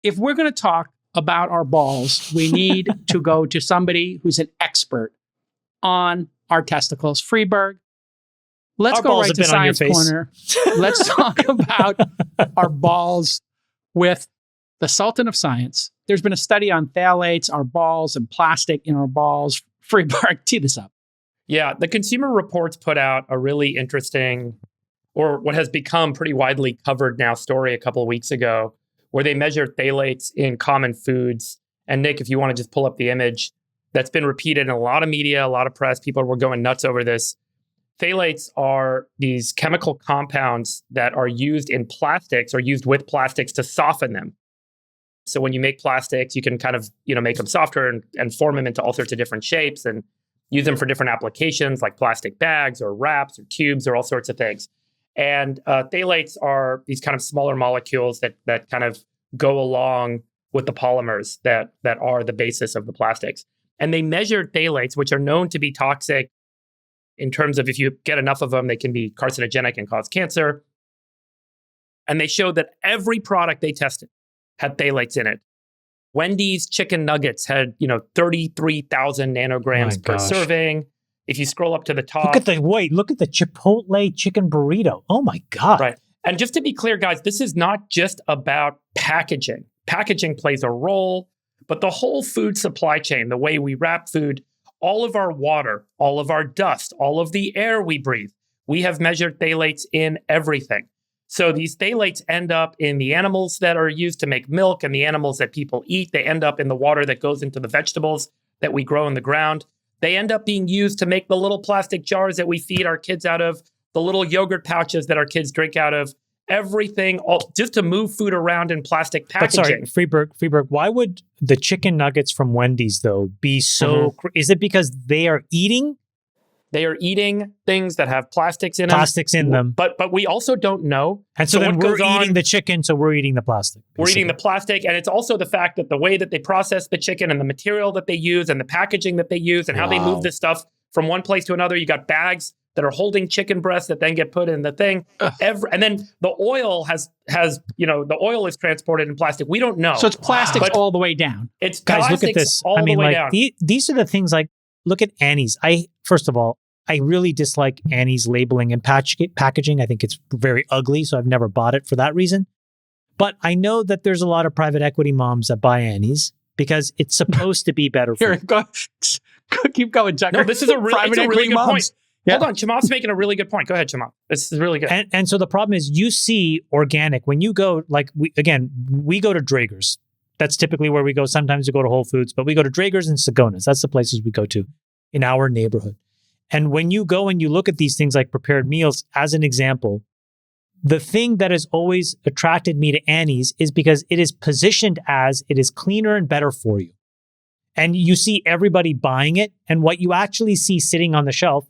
if we're going to talk about our balls, we need to go to somebody who's an expert on our testicles. Freeberg, let's Our go balls right have to been on your Science face. Corner. Let's talk about our balls with the Sultan of Science. There's been a study on phthalates, our balls, and plastic in our balls. Freeberg, tee this up. Yeah, the Consumer Reports put out a really interesting, or what has become pretty widely covered now, story a couple of weeks ago, where they measured phthalates in common foods. And Nick, if you want to just pull up the image, that's been repeated in a lot of media, a lot of press. People were going nuts over this. Phthalates are these chemical compounds that are used in plastics or used with plastics to soften them. So when you make plastics, you can kind of, make them softer and form them into all sorts of different shapes and use them for different applications like plastic bags or wraps or tubes or all sorts of things. And phthalates are these kind of smaller molecules that kind of go along with the polymers that are the basis of the plastics. And they measured phthalates, which are known to be toxic in terms of if you get enough of them, they can be carcinogenic and cause cancer. And they showed that every product they tested had phthalates in it. Wendy's chicken nuggets had, 33,000 nanograms per serving. If you scroll up to the top. Look at the Chipotle chicken burrito. Oh my God. Right. And just to be clear, guys, this is not just about packaging. Packaging plays a role, but the whole food supply chain, the way we wrap food, all of our water, all of our dust, all of the air we breathe, we have measured phthalates in everything. So these phthalates end up in the animals that are used to make milk and the animals that people eat. They end up in the water that goes into the vegetables that we grow in the ground. They end up being used to make the little plastic jars that we feed our kids out of, the little yogurt pouches that our kids drink out of, everything, all just to move food around in plastic packaging. But sorry, Freeberg, why would the chicken nuggets from Wendy's, though, be so... Is it because they are eating? They are eating things that have plastics in them. But we also don't know. And so then we're eating the chicken, so we're eating the plastic. Basically. We're eating the plastic. And it's also the fact that the way that they process the chicken and the material that they use and the packaging that they use and how they move this stuff from one place to another. You got bags that are holding chicken breasts that then get put in the thing. And then the oil the oil is transported in plastic. We don't know. So it's plastics all the way down. It's Guys, look at this. All the way down. These are the things like, look at Annie's. First of all, I really dislike Annie's labeling and packaging. I think it's very ugly, so I've never bought it for that reason. But I know that there's a lot of private equity moms that buy Annie's because it's supposed to be better for you. Keep going, Tucker. No, this is a really good point. Yeah. Hold on, Chamath's making a really good point. Go ahead, Chamath. This is really good. And so the problem is you see organic. When you go, we go to Draeger's. That's typically where we go. Sometimes we go to Whole Foods, but we go to Draeger's and Sagona's. That's the places we go to in our neighborhood. And when you go and you look at these things like prepared meals, as an example, the thing that has always attracted me to Annie's is because it is positioned as it is cleaner and better for you. And you see everybody buying it. And what you actually see sitting on the shelf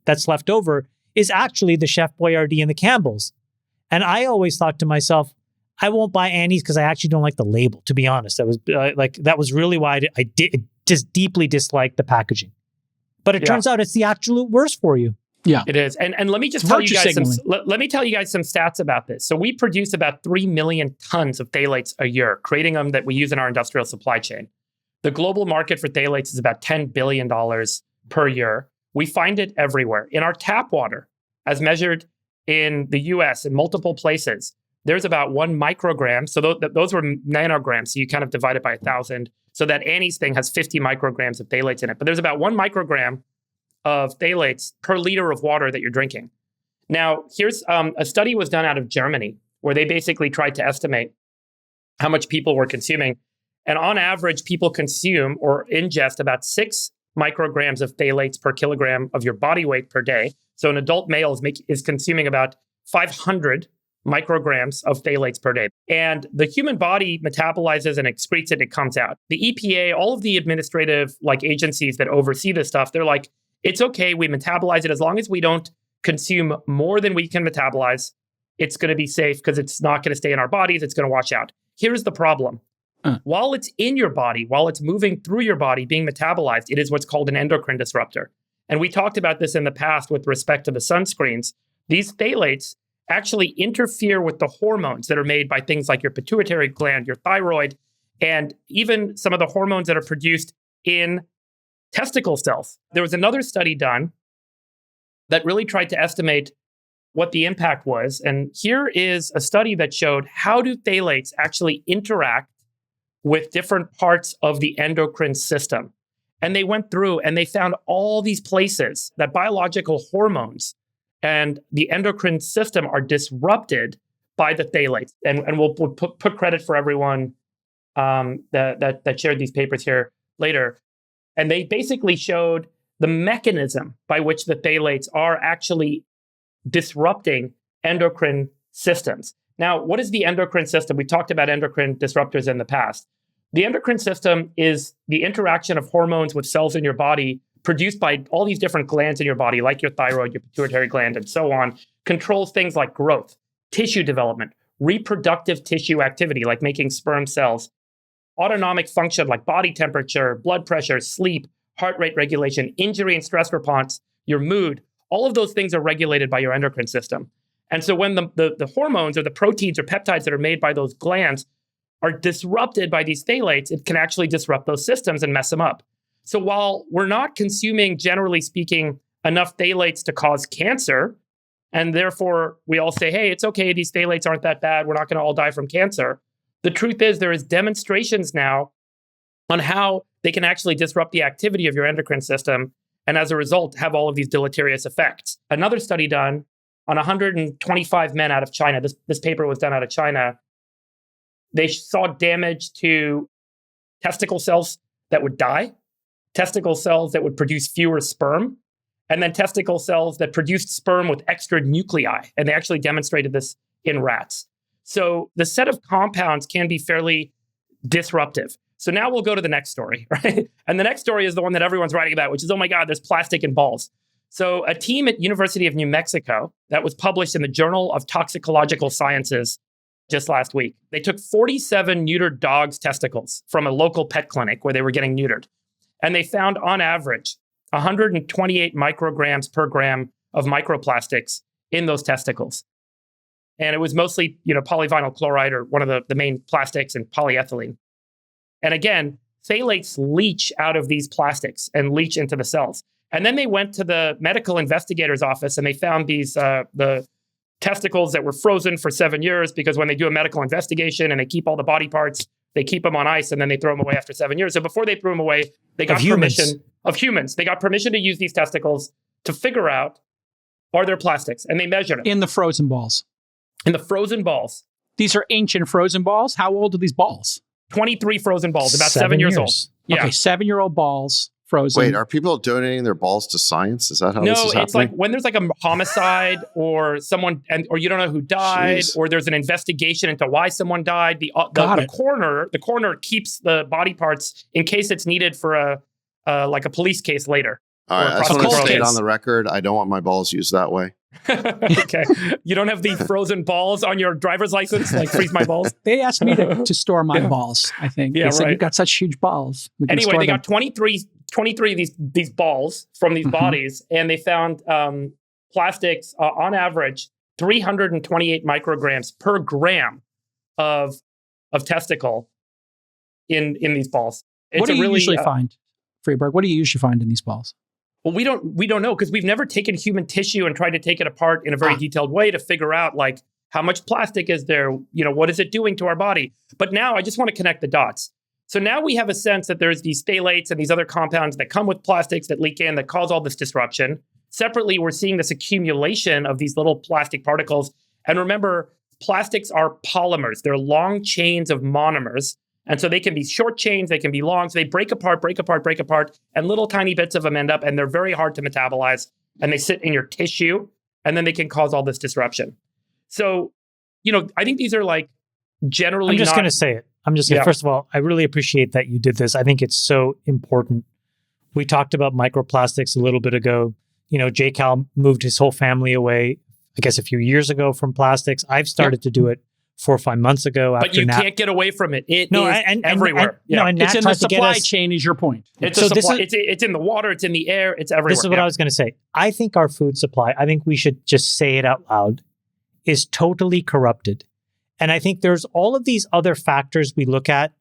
that's left over is actually the Chef Boyardee and the Campbell's. And I always thought to myself, I won't buy Annie's because I actually don't like the label, to be honest. That was really why I just deeply disliked the packaging. But it turns out it's the absolute worst for you. Yeah, it is. And let me just tell you guys let me tell you guys some stats about this. So we produce about 3 million tons of phthalates a year, creating them that we use in our industrial supply chain. The global market for phthalates is about $10 billion per year. We find it everywhere. In our tap water, as measured in the US in multiple places, there's about 1 microgram. So those were nanograms. So you kind of divide it by 1,000. So that Annie's thing has 50 micrograms of phthalates in it. But there's about 1 microgram of phthalates per liter of water that you're drinking. Now, here's a study was done out of Germany where they basically tried to estimate how much people were consuming. And on average, people consume or ingest about 6 micrograms of phthalates per kilogram of your body weight per day. So an adult male is consuming about 500 micrograms of phthalates per day. And the human body metabolizes and excretes it, it comes out. The EPA, all of the administrative agencies that oversee this stuff, they're like, it's okay, we metabolize it as long as we don't consume more than we can metabolize. It's going to be safe because it's not going to stay in our bodies, it's going to wash out. Here's the problem. While it's in your body, while it's moving through your body, being metabolized, it is what's called an endocrine disruptor. And we talked about this in the past with respect to the sunscreens. These phthalates actually interfere with the hormones that are made by things like your pituitary gland, your thyroid, and even some of the hormones that are produced in testicle cells. There was another study done that really tried to estimate what the impact was. And here is a study that showed how do phthalates actually interact with different parts of the endocrine system. And they went through and they found all these places that biological hormones and the endocrine system are disrupted by the phthalates. And we'll put credit for everyone that shared these papers here later. And they basically showed the mechanism by which the phthalates are actually disrupting endocrine systems. Now, what is the endocrine system? We talked about endocrine disruptors in the past. The endocrine system is the interaction of hormones with cells in your body produced by all these different glands in your body, like your thyroid, your pituitary gland, and so on, controls things like growth, tissue development, reproductive tissue activity, like making sperm cells, autonomic function, like body temperature, blood pressure, sleep, heart rate regulation, injury and stress response, your mood. All of those things are regulated by your endocrine system. And so when the hormones or the proteins or peptides that are made by those glands are disrupted by these phthalates, it can actually disrupt those systems and mess them up. So while we're not consuming, generally speaking, enough phthalates to cause cancer, and therefore we all say, hey, it's okay, these phthalates aren't that bad, we're not going to all die from cancer. The truth is there is demonstrations now on how they can actually disrupt the activity of your endocrine system, and as a result, have all of these deleterious effects. Another study done on 125 men out of China, this paper was done out of China, they saw damage to testicle cells that would die, testicle cells that would produce fewer sperm, and then testicle cells that produced sperm with extra nuclei. And they actually demonstrated this in rats. So the set of compounds can be fairly disruptive. So now we'll go to the next story, right? And the next story is the one that everyone's writing about, which is, oh my God, there's plastic in balls. So a team at University of New Mexico that was published in the Journal of Toxicological Sciences just last week, they took 47 neutered dogs' testicles from a local pet clinic where they were getting neutered. And they found on average 128 micrograms per gram of microplastics in those testicles. And it was mostly, polyvinyl chloride, or one of the main plastics, and polyethylene. And again, phthalates leach out of these plastics and leach into the cells. And then they went to the medical investigator's office and they found these the testicles that were frozen for 7 years, because when they do a medical investigation and they keep all the body parts, they keep them on ice and then they throw them away after 7 years. So before they threw them away, they got permission of humans. They got permission to use these testicles to figure out, are there plastics? And they measured them. In the frozen balls. In the frozen balls. These are ancient frozen balls. How old are these balls? 23 frozen balls, about 7 years old. Yeah. Okay, 7-year-old balls, frozen. Wait, are people donating their balls to science? Is that how this is happening? No, it's like when there's like a homicide or someone, or you don't know who died, or there's an investigation into why someone died. The coroner keeps the body parts in case it's needed for a police case later. All right, I just want to state on the record, I don't want my balls used that way. Okay. You don't have the frozen balls on your driver's license? Like, freeze my balls? They asked me to store my balls, I think. Yeah, they said, you've got such huge balls. Anyway, they got 23 of these balls from these bodies, and they found plastics, on average, 328 micrograms per gram of testicle in these balls. What do you usually find, Freeberg? What do you usually find in these balls? Well, we don't know, because we've never taken human tissue and tried to take it apart in a very detailed way to figure out, like, how much plastic is there? What is it doing to our body? But now I just want to connect the dots. So now we have a sense that there's these phthalates and these other compounds that come with plastics that leak in, that cause all this disruption. Separately, we're seeing this accumulation of these little plastic particles. And remember, plastics are polymers. They're long chains of monomers. And so they can be short chains, they can be long. So they break apart, and little tiny bits of them end up, and they're very hard to metabolize. And they sit in your tissue, and then they can cause all this disruption. So, I think these are like generally I'm just going to say it. First of all, I really appreciate that you did this. I think it's so important. We talked about microplastics a little bit ago. J-Cal moved his whole family away, I guess, a few years ago from plastics. I've started to do it 4 or 5 months ago. But you can't get away from it. It is everywhere. It's in the supply chain is your point. It's in the water. It's in the air. It's everywhere. This is what I was going to say. I think our food supply, I think we should just say it out loud, is totally corrupted. And I think there's all of these other factors we look at,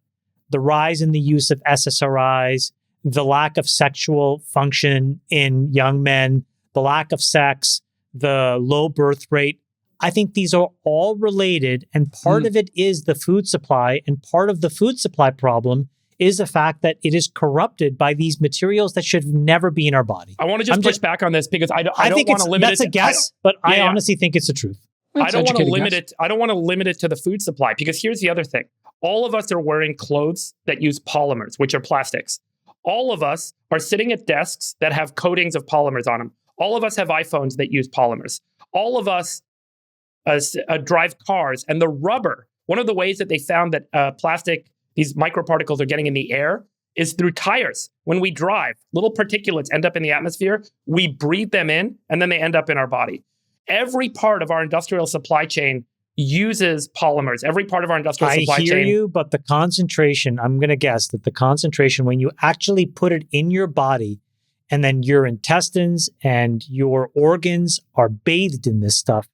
the rise in the use of SSRIs, the lack of sexual function in young men, the lack of sex, the low birth rate. I think these are all related, and part of it is the food supply, and part of the food supply problem is the fact that it is corrupted by these materials that should never be in our body. I want to just push back on this because I don't want to limit it. That's a guess, but I honestly think it's the truth. I don't want to limit it. I don't want to limit it to the food supply, because here's the other thing. All of us are wearing clothes that use polymers, which are plastics. All of us are sitting at desks that have coatings of polymers on them. All of us have iPhones that use polymers. All of us drive cars, and the rubber. One of the ways that they found that plastic, these microparticles are getting in the air, is through tires. When we drive, little particulates end up in the atmosphere. We breathe them in, and then they end up in our body. Every part of our industrial supply chain uses polymers. Every part of our industrial supply chain. I hear you, but the concentration, I'm going to guess that the concentration, when you actually put it in your body, and then your intestines and your organs are bathed in this stuff,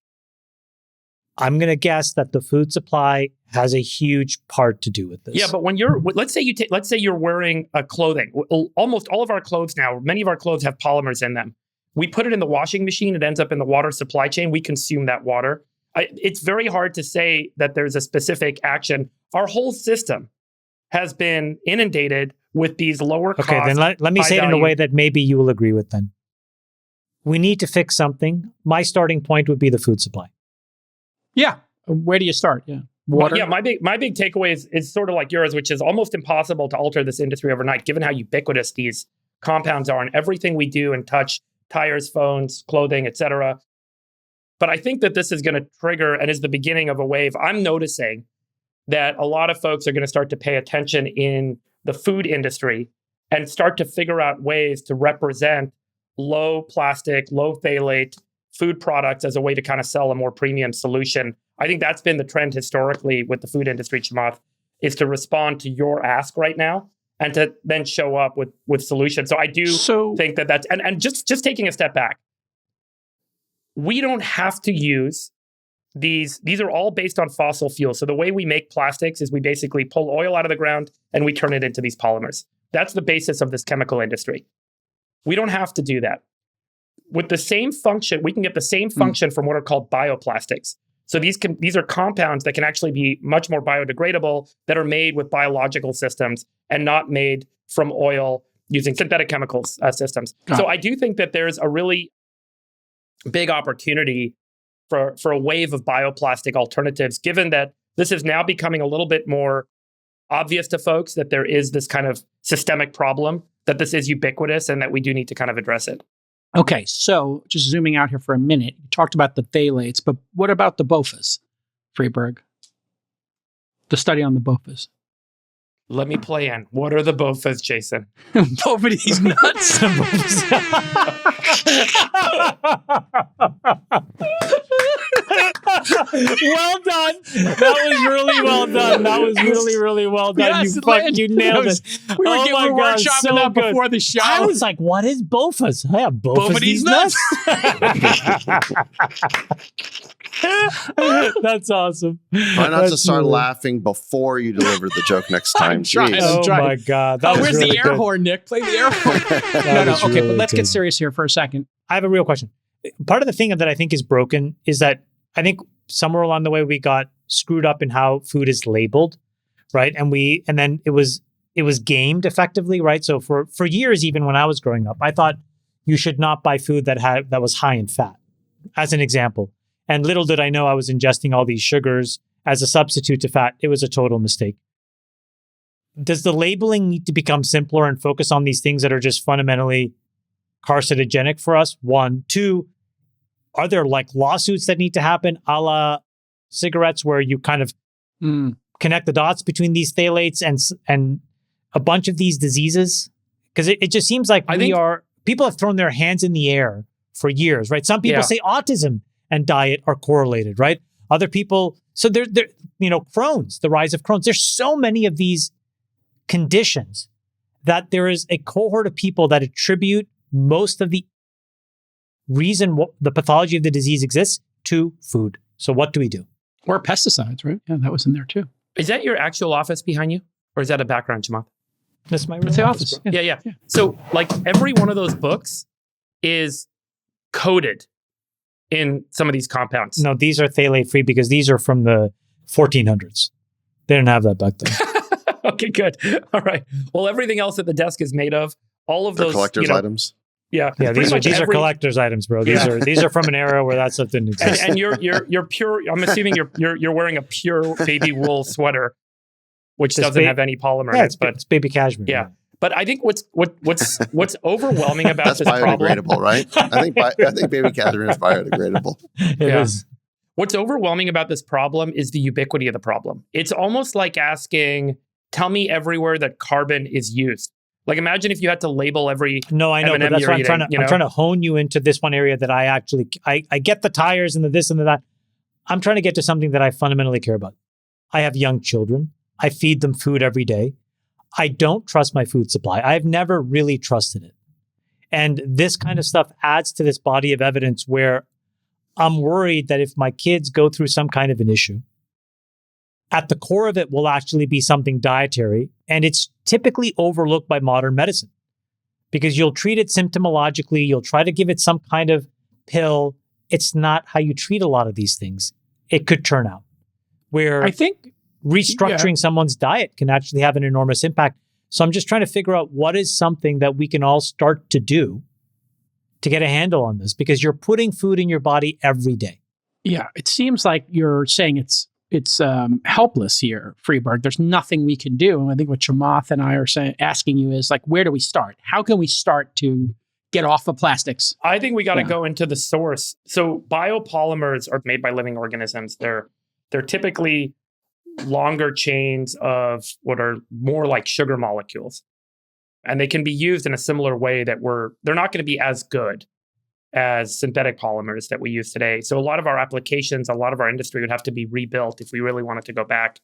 I'm going to guess that the food supply has a huge part to do with this. Yeah, but when let's say you're wearing a clothing. Almost all of our clothes now, many of our clothes have polymers in them. We put it in the washing machine. It ends up in the water supply chain. We consume that water. It's very hard to say that there's a specific action. Our whole system has been inundated with these lower cost. Okay, then let me say it in a way that maybe you will agree with then. We need to fix something. My starting point would be the food supply. Yeah. Where do you start? Yeah. Water. Yeah, my big takeaway is sort of like yours, which is almost impossible to alter this industry overnight, given how ubiquitous these compounds are and everything we do and touch, tires, phones, clothing, etc. But I think that this is going to trigger and is the beginning of a wave. I'm noticing that a lot of folks are going to start to pay attention in the food industry and start to figure out ways to represent low plastic, low phthalate food products as a way to kind of sell a more premium solution. I think that's been the trend historically with the food industry, Chamath, is to respond to your ask right now and to then show up with solutions. So I do think that's, and just taking a step back, we don't have to use these are all based on fossil fuels. So the way we make plastics is we basically pull oil out of the ground and we turn it into these polymers. That's the basis of this chemical industry. We don't have to do that. With the same function, we can get the same function from what are called bioplastics. So these are compounds that can actually be much more biodegradable, that are made with biological systems and not made from oil using synthetic chemicals systems. So I do think that there's a really big opportunity for a wave of bioplastic alternatives, given that this is now becoming a little bit more obvious to folks that there is this kind of systemic problem, that this is ubiquitous, and that we do need to kind of address it. Okay, so just zooming out here for a minute, you talked about the phthalates, but what about the BOFAs, Freeberg? The study on the BOFAs. Let me play in. What are the BOFAs, Jason? Both of these nuts. Well done. That was really well done. That was really, really well done. Yes, you nailed it. We were workshopping that before the show. I was like, what is BOFAs? I have BOFAs these nuts. That's awesome. Try not to start laughing before you deliver the joke next time. Oh my God. That was where's really the air horn, Nick? Play the air horn. No. Okay, but let's get serious here for a second. I have a real question. Part of the thing that I think is broken is that I think somewhere along the way we got screwed up in how food is labeled, right? And then it was gamed effectively, right? So for years, even when I was growing up, I thought you should not buy food that was high in fat, as an example. And little did I know I was ingesting all these sugars as a substitute to fat. It was a total mistake. Does the labeling need to become simpler and focus on these things that are just fundamentally carcinogenic for us? One. Two, are there like lawsuits that need to happen a la cigarettes where you kind of connect the dots between these phthalates and a bunch of these diseases? Because it just seems like people have thrown their hands in the air for years, right? Some people say autism and diet are correlated, right? Other people, so they're Crohn's, the rise of Crohn's. There's so many of these conditions that there is a cohort of people that attribute most of the reason the pathology of the disease exists to food. So what do we do? Or pesticides, right? Yeah, that was in there too. Is that your actual office behind you? Or is that a background, Chamath? That's my It's the office. Yeah. So like every one of those books is coded in some of these compounds. No, these are phthalate free because these are from the 1400s. They didn't have that back then. Okay, good. All right. Well, everything else that the desk is made of, all of They're those collector's items. Yeah, Yeah, these are collector's items, bro. These are from an era where that stuff didn't exist. And you're pure. I'm assuming you're wearing a pure baby wool sweater, which doesn't have any polymer. Yeah, in it, but it's baby cashmere. Yeah. But I think what's overwhelming about this problem, biodegradable, right? I think baby Catherine is biodegradable. It is. What's overwhelming about this problem is the ubiquity of the problem. It's almost like asking, tell me everywhere that carbon is used. Like imagine if you had to label every No, I know, M&M but that's you're why I'm eating, trying to I'm trying to hone you into this one area that I actually I get the tires and the this and the that. I'm trying to get to something that I fundamentally care about. I have young children. I feed them food every day. I don't trust my food supply. I've never really trusted it. And this kind of stuff adds to this body of evidence where I'm worried that if my kids go through some kind of an issue, at the core of it will actually be something dietary. And it's typically overlooked by modern medicine because you'll treat it symptomologically. You'll try to give it some kind of pill. It's not how you treat a lot of these things. It could turn out where I think restructuring someone's diet can actually have an enormous impact. So I'm just trying to figure out what is something that we can all start to do to get a handle on this, because you're putting food in your body every day. Yeah, it seems like you're saying it's helpless here, Freeberg. There's nothing we can do. And I think what Chamath and I are asking you is like, where do we start? How can we start to get off of plastics? I think we got to go into the source. So biopolymers are made by living organisms. They're typically longer chains of what are more like sugar molecules. And they can be used in a similar way that they're not going to be as good as synthetic polymers that we use today. So a lot of our applications, a lot of our industry would have to be rebuilt if we really wanted to go back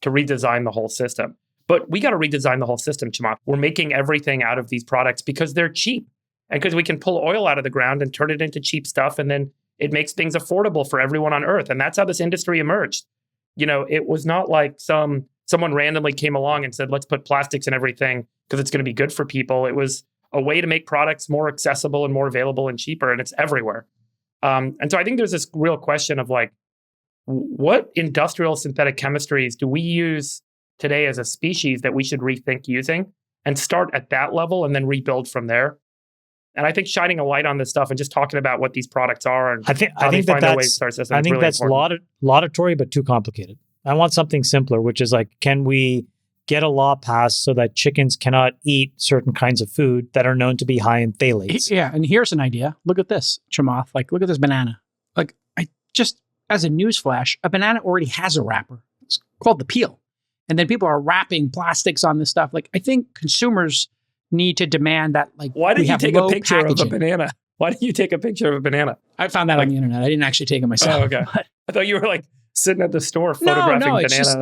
to redesign the whole system. But we got to redesign the whole system, Chamath. We're making everything out of these products because they're cheap and because we can pull oil out of the ground and turn it into cheap stuff. And then it makes things affordable for everyone on earth. And that's how this industry emerged. You know, it was not like someone randomly came along and said, let's put plastics in everything because it's going to be good for people. It was a way to make products more accessible and more available and cheaper, and it's everywhere. And so I think there's this real question of like, what industrial synthetic chemistries do we use today as a species that we should rethink using and start at that level and then rebuild from there? And I think shining a light on this stuff and just talking about what these products are and I think that's laudatory, but too complicated. I want something simpler, which is like, can we get a law passed so that chickens cannot eat certain kinds of food that are known to be high in phthalates? Yeah, and here's an idea. Look at this, Chamath. Like, look at this banana. Like, I just, as a newsflash, a banana already has a wrapper. It's called the peel. And then people are wrapping plastics on this stuff. Like, I think consumers need to demand that, like, why did you take a picture of a banana? Why did you take a picture of a banana? I found that on the internet. I didn't actually take it myself. Oh, okay. I thought you were like sitting at the store photographing banana. It's just,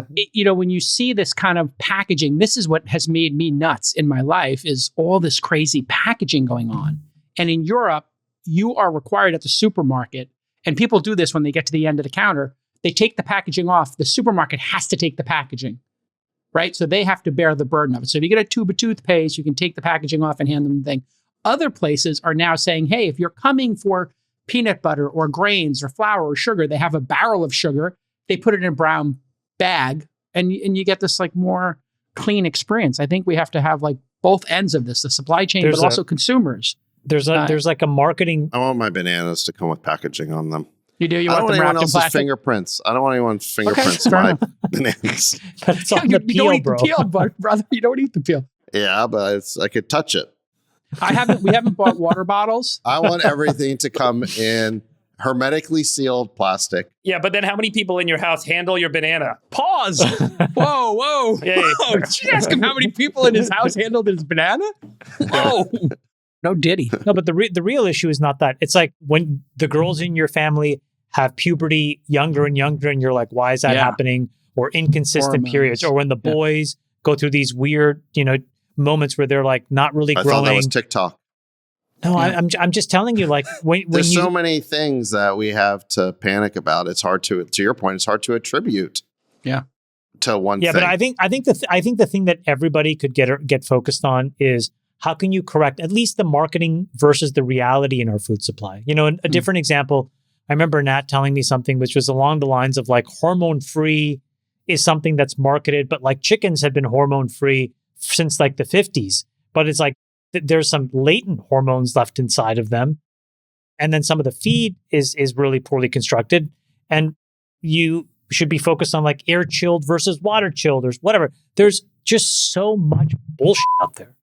when you see this kind of packaging, this is what has made me nuts in my life, is all this crazy packaging going on. And in Europe, you are required at the supermarket, and people do this when they get to the end of the counter, they take the packaging off. The supermarket has to take the packaging, right? So they have to bear the burden of it. So if you get a tube of toothpaste, you can take the packaging off and hand them the thing. Other places are now saying, hey, if you're coming for peanut butter or grains or flour or sugar, they have a barrel of sugar. They put it in a brown bag, and you get this like more clean experience. I think we have to have like both ends of this, the supply chain, but also consumers. There's like a marketing. I want my bananas to come with packaging on them. You do? You I want don't them want anyone wrapped in else's plastic? fingerprints. I don't want anyone's fingerprints on my bananas. But it's on the You don't peel, eat bro. the peel, brother. You don't eat the peel. Yeah, but I could touch it. We haven't bought water bottles. I want everything to come in hermetically sealed plastic. Yeah, but then how many people in your house handle your banana? Pause. Whoa. Yay. Whoa. Did you ask him how many people in his house handled his banana? Whoa. No diddy. No, but the real issue is not that. It's like when the girls in your family have puberty younger and younger, and you're like, why is that happening? Or inconsistent Hormones. periods. Or when the boys go through these weird, moments where they're like not really I growing. thought that was TikTok. No, I'm just telling you, like when There's you so many things that we have to panic about. It's hard to your point, it's hard to attribute. Yeah. To one yeah, thing. but I think the thing that everybody could get focused on is how can you correct at least the marketing versus the reality in our food supply. You know, a different example. I remember Nat telling me something which was along the lines of like hormone free is something that's marketed, but like chickens have been hormone free since like the 50s. But it's like there's some latent hormones left inside of them. And then some of the feed is really poorly constructed. And you should be focused on like air chilled versus water chilled or whatever. There's just so much bullshit out there.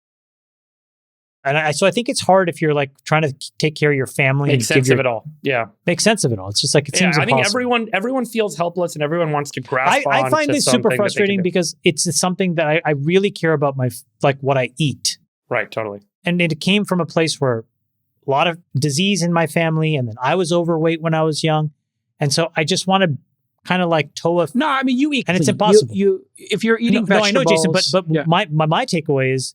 And so I think it's hard if you're like trying to take care of your family. Make sense of it all. Yeah. Make sense of it all. It's just like, it seems impossible. I think everyone feels helpless and everyone wants to grasp I find this super frustrating because it's something that I really care about what I eat. Right, totally. And it came from a place where a lot of disease in my family, and then I was overweight when I was young. And so I just want to kind of like toe a... No, I mean, you eat and clean. It's impossible. If you're eating vegetables... No, I know, Jason, but yeah. my takeaway is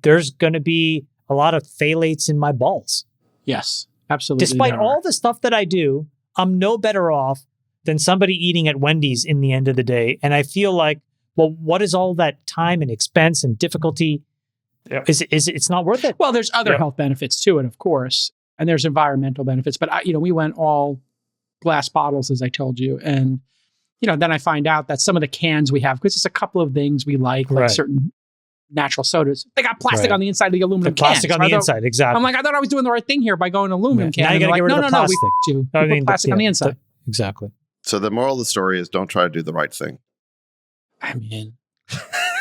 there's going to be a lot of phthalates in my balls. Yes, absolutely. Despite all the stuff that I do, I'm no better off than somebody eating at Wendy's in the end of the day. And I feel like, well, what is all that time and expense and difficulty? Yep. It's not worth it. Well, there's other health benefits to it, of course, and there's environmental benefits. But we went all glass bottles, as I told you, and then I find out that some of the cans we have, because it's a couple of things we like certain natural sodas, they got plastic on the inside of the aluminum can. Plastic on the inside, exactly. I'm like, I thought I was doing the right thing here by going aluminum can. Now you got to get rid of the plastic. We put plastic on the inside. Exactly. So the moral of the story is don't try to do the right thing. I mean,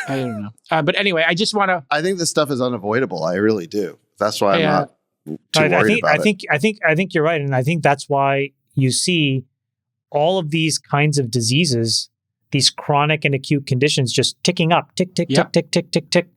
I don't know. But anyway, I just want to... I think this stuff is unavoidable. I really do. That's why I'm not too worried about it. I think you're right. And I think that's why you see all of these kinds of diseases, these chronic and acute conditions just ticking up, tick, tick, tick, tick, tick, tick, tick.